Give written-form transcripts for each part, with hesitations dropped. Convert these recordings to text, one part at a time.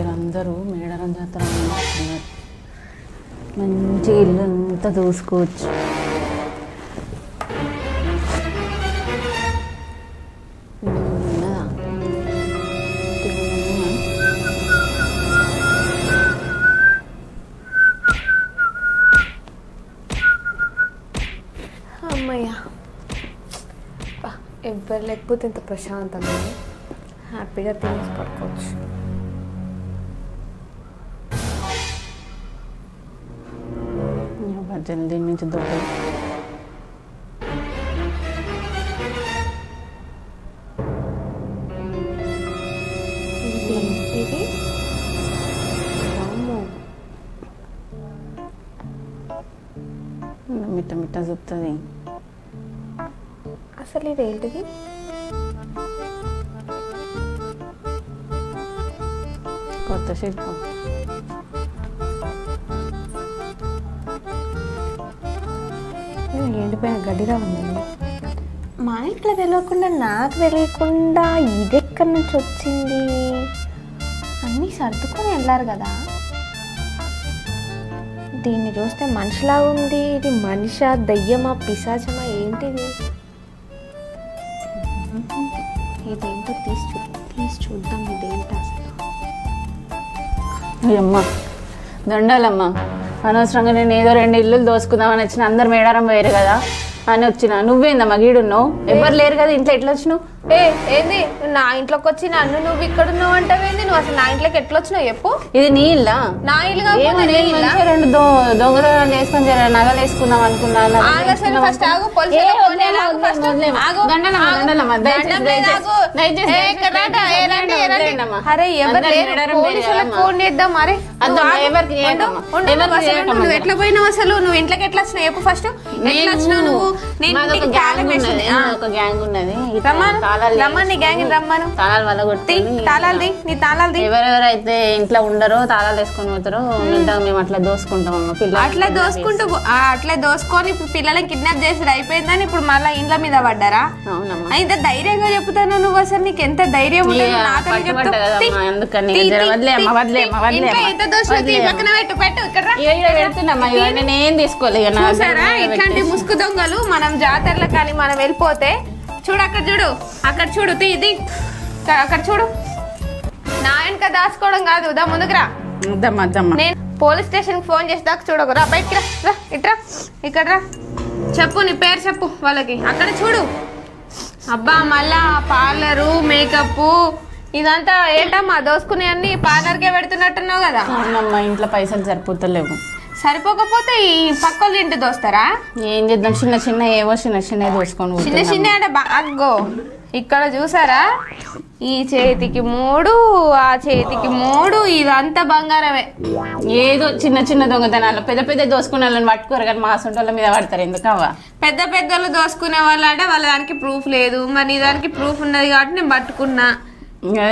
వీళ్ళందరూ మేడారం జాతర వస్తున్నారు. మంచి ఇల్లు అంతా చూసుకోవచ్చు. అమ్మయ్యా, ఎవ్వరు లేకపోతే ఇంత ప్రశాంతంగా హ్యాపీగా తినేసి పడుకోవచ్చు. జల్దీ నుంచి దొరకదు. ఇది మిట్ట మిట్ట చూస్తుంది. అసలు ఇది ఏంటిది? కొత్త శిల్పం. ఎండిపోయిన గడ్డిగా ఉందండి. మా ఇంట్లో తెలియకుండా నాకు తెలియకుండా ఇది ఎక్కడి నుంచి వచ్చింది? అన్నీ సర్దుకొని వెళ్ళారు కదా. దీన్ని చూస్తే మనిషిలా ఉంది. ఇది మనిషా, దయ్యమా, పిశాచమా, ఏంటిది? ఇదేంటో తీసి చూద్దాం. ఇదేంటి అసలు? అమ్మా దండాలమ్మా, అనవసరంగా నేను ఏదో 2 ఇల్లులు దోసుకుందామని వచ్చిన. అందరు మేడారం పోయారు కదా అని వచ్చిన. నువ్వేందమ్మా గీడున్నావు? ఎవరు లేరు కదా ఇంట్లో, ఎట్లా వచ్చినావు? ఏంది నా ఇంట్లోకి వచ్చి నన్ను నువ్వు ఇక్కడ ఉన్నావు అంటావేంది? నువ్వు అసలు నా ఇంట్లోకి ఎట్లా వచ్చినావు చెప్పు. ఇది నీ ఇల్లా? నా ఇల్లు 2 దొంగతనాలు వేసుకొని నగలు వేసుకుందాం అనుకున్నాను. అరే ఫోన్ చేద్దాం. అరే నువ్వు ఎట్లా పోయినావు? అసలు నువ్వు ఇంట్లోకి ఎట్లా వచ్చినావు చెప్పు ఫస్ట్. ఎట్లా వచ్చినావు నువ్వు? రమ్మని గ్యాంగ్ రమ్మను. ఎవరెవరైతే ఇంట్లో ఉండరో తాళాలు వేసుకొని పోతారో మేము అట్లా దోసుకుంటాం. అట్లా దోసుకొని ఇప్పుడు పిల్లలని కిడ్నాప్ చేసి అయిపోయిందని ఇప్పుడు మళ్ళీ ఇండ్ల మీద పడ్డారా? అవునమ్మా, ఇంత ధైర్యంగా చెప్తాను. నువ్వు అసలు నీకు ఎంత ధైర్యం ఉంటుంది? నేనేం తీసుకోలేదు. ఇట్లాంటి ముసుగు దొంగలు మనం జాతరలో కానీ మనం వెళ్ళిపోతే చూడు, అక్కడ చూడు ఇది అక్కడ చూడు. నా వెనక దాచుకోవడం కాదు, దా ముందుకురా. నేను పోలీస్ స్టేషన్ కి ఫోన్ చేసి దాకా చూడకు. రా బయటికి రా, ఇట్రా, ఇక్కడ రా. చెప్పు, నీ పేరు చెప్పు వాళ్ళకి. అక్కడ చూడు. అబ్బా మళ్ళా పార్లరు, మేకప్ ఇదంతా ఏంటమ్మా? దోసుకునే అన్ని పార్లర్కే పెడుతున్నట్టున్నావు కదా. అవునమ్మా, ఇంట్లో పైసలు సరిపోతలేవు. సరిపోకపోతే ఈ పక్కలు ఇంటి దోస్తారా? ఏం చేద్దాం, చిన్న ఏవో చిన్న దోసుకొని చిన్న అంటే అగ్గో ఇక్కడ చూసారా? ఈ చేతికి 3, ఆ చేతికి 3, ఇదంతా బంగారమే. ఏదో చిన్న దొంగతనాలు. పెద్ద దోసుకునే వాళ్ళని పట్టుకోరు కానీ మా సొంటల మీద పడతారు. ఎందుకవ్వా? పెద్దలు దోసుకునే వాళ్ళు అంటే వాళ్ళ దానికి ప్రూఫ్ లేదు. మరి నీ దానికి ప్రూఫ్ ఉన్నది కాబట్టి నేను పట్టుకున్నా.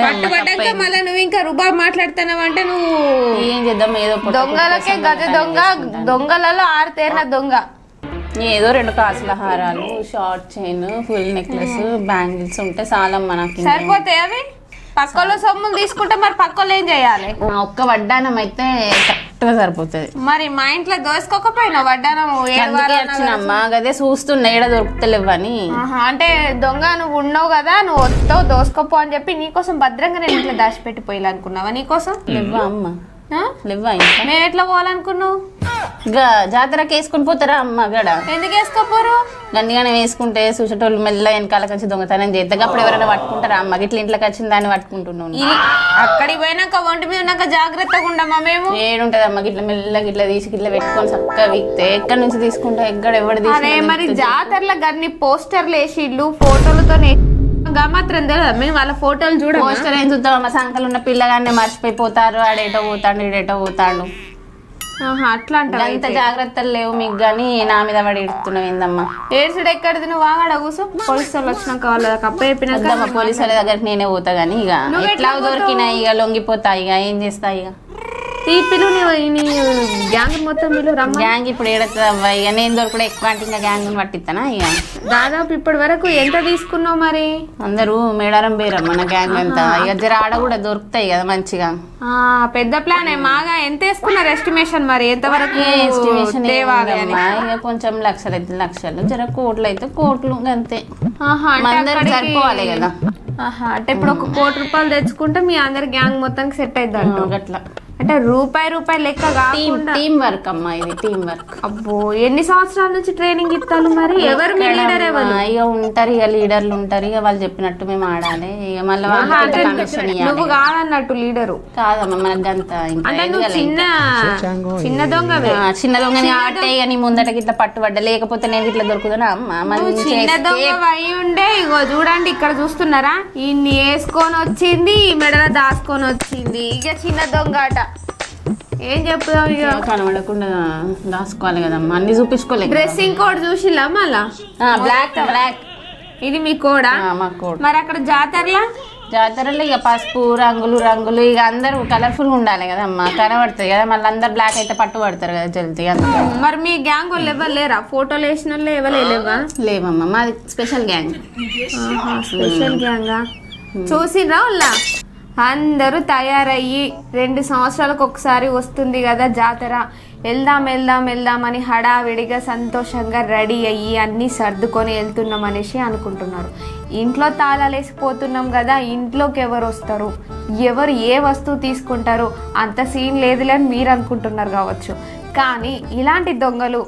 పట్టుబడ్డాక మళ్ళీ నువ్వు ఇంకా రుబాబ్ మాట్లాడుతున్నావు అంటే నువ్వు ఏం చేద్దాం. ఏదో దొంగలకే గజ దొంగ, దొంగలలో 6 తేరిన దొంగ. ఏదో 2 కాసుల హారాలు, short chain, full necklace, bangles ఉంటే చాలమ్మా నాకు. సరిపోతాయి అవి? పక్కలో సొమ్ములు తీసుకుంటే మరి పక్కలో ఏం చేయాలి? ఒక్క వడ్డానం అయితే కరెక్ట్ గా సరిపోతుంది. మరి మా ఇంట్లో దోసుకోకపోయినా వడ్డానం వచ్చినమ్మా, అదే చూస్తున్నా ఏడ దొరుకుతలేవని. అంటే దొంగ నువ్వు ఉన్నావు కదా, నువ్వు వస్తావు దోసుకోపో అని చెప్పి నీకోసం భద్రంగా నేను ఇంట్లో దాచిపెట్టిపోయి అనుకున్నావా? నీకోసం లేవా అమ్మ? లేవా? మేము ఎట్లా పోవాలనుకున్నావు? జాతరకి వేసుకుని పోతారా అమ్మ? గడ ఎందుకు వేసుకోపోరు? గండిగానే వేసుకుంటే చూసేటోళ్ళు మెల్ల వెనకాల వచ్చి దొంగతనం చేస్తే అప్పుడు ఎవరైనా పట్టుకుంటారా అమ్మ? ఇట్లా ఇంట్లోకి వచ్చిన దాన్ని పట్టుకుంటున్నాను. అక్కడికి పోయినాక ఒంటి మీద ఉన్నాక జాగ్రత్తగా ఉండమ్మా. మేము ఏడుంటది అమ్మ, గిట్ల మెల్ల గిట్ల తీసి గిట్ల పెట్టుకొని చక్కగా వీక్తే ఎక్కడి నుంచి తీసుకుంటా ఎక్కడ ఎవరు తీసి. మరి జాతరలో గన్ని పోస్టర్లు వేసి ఇల్లు ఫోటోలతో మాత్రం తెలియదు. మేము వాళ్ళ ఫోటోలు చూడ పోస్టర్ ఏం చూద్దాం అమ్మ? సంకలు ఉన్న పిల్లగానే మర్చిపోతారు. ఆడేటో పోతాడు, ఈడేటో పోతాడు. అట్లా అంటారు. ఇంత జాగ్రత్తలు లేవు మీకు గానీ నా మీద పడి ఇడుతున్నావు ఏందమ్మా? ఏడ్చుడు ఎక్కడిది? నువ్వు ఆగాడ కూర్చో. పోలీసు వాళ్ళు వచ్చినాక వాళ్ళకి అప్ప చెప్పినాక పోలీసు వాళ్ళ దగ్గరికి నేనే పోతా గానీ ఇక ఎట్లా దొరికినా ఇక లొంగిపోతా. ఇక ఏం చేస్తా? ఇక ఈ పిలు నీ గ్యాంగ్ మొత్తం పిలు రమ్మ. గ్యాంగ్ ఇప్పుడు ఏడవుతుంది ఇక నేను దొరకడం ఎక్కువ అంటే ఇంకా గ్యాంగ్ పట్టిస్తానా ఇక. దాదాపు ఇప్పటి వరకు ఎంత తీసుకున్నావు మరి? అందరూ మేడారం పేరమ్మ మన గ్యాంగ్ అంతా ఇక జర ఆడ కూడా దొరుకుతాయి కదా మంచిగా. పెద్ద ప్లాన్ మాగా ఎంత వేసుకున్నారు ఎస్టిమేషన్ మరి ఎంతవరకు ఎస్టిమేషన్ ఇక కొంచెం లక్షలు అయితే లక్షలు జర కోట్లు అయితే కోట్లు అంతే సరిపోవాలి కదా. అంటే ఇప్పుడు 1 కోటి రూపాయలు తెచ్చుకుంటే మీ అందరి గ్యాంగ్ మొత్తానికి సెట్ అయిద్ది అట్లా. అంటే రూపాయి లెక్క కాకుండా టీం వర్క్ అమ్మా ఇది టీం వర్క్. అబ్బో ఎన్ని సంవత్సరాల నుంచి ట్రైనింగ్ ఇస్తారు మరి? ఎవరు మీ లీడర్? ఎవరు ఇక ఉంటారు ఇక లీడర్లు ఉంటారు ఇక వాళ్ళు చెప్పినట్టు మేము ఆడాలి ఇక మళ్ళీ నువ్వు కాదన్నట్టు లీడరు కాదమ్మా మనకు అంత అంటే నువ్వు చిన్న దొంగ చిన్న దొంగని ఆటే ఇక నీ ముందటకి ఇట్లా పట్టుబడ్డా లేకపోతే నేను ఇట్లా దొరుకుతున్నా అమ్మ. చిన్న దొంగ అయి ఉండే ఇగో చూడండి ఇక్కడ చూస్తున్నారా ఇన్ని వేసుకొని వచ్చింది ఈ మెడలో దాచుకొని వచ్చింది ఇక చిన్న దొంగ అట. ఏం చెప్తాం ఇక కనబడకుండా దాచుకోవాలి కదమ్మా అన్ని చూపించుకోలేదు. డ్రెస్సింగ్ కోడ్ చూసిలా మళ్ళా బ్లాక్ బ్లాక్ ఇది మీ కోడా? మా కోడ్. మరి అక్కడ జాతరలో ఇక పసుపు రంగులు ఇక అందరూ కలర్ఫుల్ గా ఉండాలి కదమ్మా కనబడుతుంది కదా మళ్ళీ అందరు బ్లాక్ అయితే పట్టుబడతారు కదా జల్దీ. మరి మీ గ్యాంగ్ వాళ్ళు ఎవరు లేరా? ఫోటోలు వేసిన వాళ్ళు ఎవరు లేవా? లేవమ్మా మాది స్పెషల్ గ్యాంగ్. స్పెషల్ గ్యాంగా చూసిరా వాళ్ళ అందరూ తయారయ్యి 2 సంవత్సరాలకు ఒకసారి వస్తుంది కదా జాతర వెళ్దామని హడావిడిగా సంతోషంగా రెడీ అయ్యి అన్నీ సర్దుకొని వెళ్తున్నాం అనేసి అనుకుంటున్నారు. ఇంట్లో తాళాలు వేసిపోతున్నాం కదా ఇంట్లోకి ఎవరు వస్తారు ఎవరు ఏ వస్తువు తీసుకుంటారు అంత సీన్ లేదులే అని మీరు అనుకుంటున్నారు కావచ్చు. కానీ ఇలాంటి దొంగలు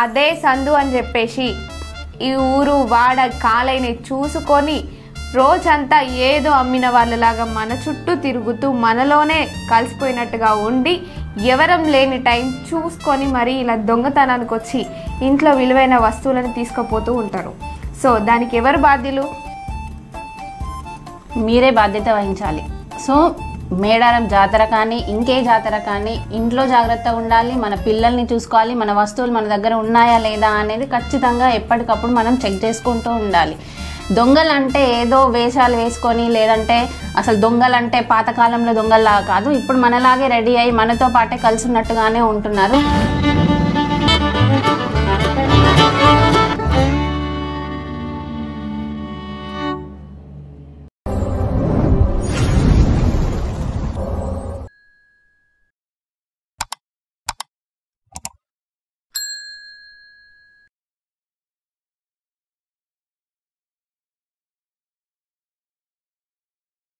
అదే సందు అని చెప్పేసి ఈ ఊరు వాడ కాలైని చూసుకొని రోజంతా ఏదో అమ్మిన వాళ్ళలాగా మన చుట్టూ తిరుగుతూ మనలోనే కలిసిపోయినట్టుగా ఉండి ఎవరం లేని టైం చూసుకొని మరి ఇలా దొంగతనానికి వచ్చి ఇంట్లో విలువైన వస్తువులను తీసుకుపోతూ ఉంటారు. సో దానికి ఎవరు బాధ్యులు? మీరే బాధ్యత వహించాలి. సో మేడారం జాతర కానీ ఇంకే జాతర కానీ ఇంట్లో జాగ్రత్తగా ఉండాలి, మన పిల్లల్ని చూసుకోవాలి, మన వస్తువులు మన దగ్గర ఉన్నాయా లేదా అనేది ఖచ్చితంగా ఎప్పటికప్పుడు మనం చెక్ చేసుకుంటూ ఉండాలి. దొంగలంటే ఏదో వేషాలు వేసుకొని లేదంటే అసలు దొంగలంటే పాతకాలంలో దొంగల్లాగా కాదు ఇప్పుడు మనలాగే రెడీ అయ్యి మనతో పాటే కలిసి ఉన్నట్టుగానే ఉంటున్నారు.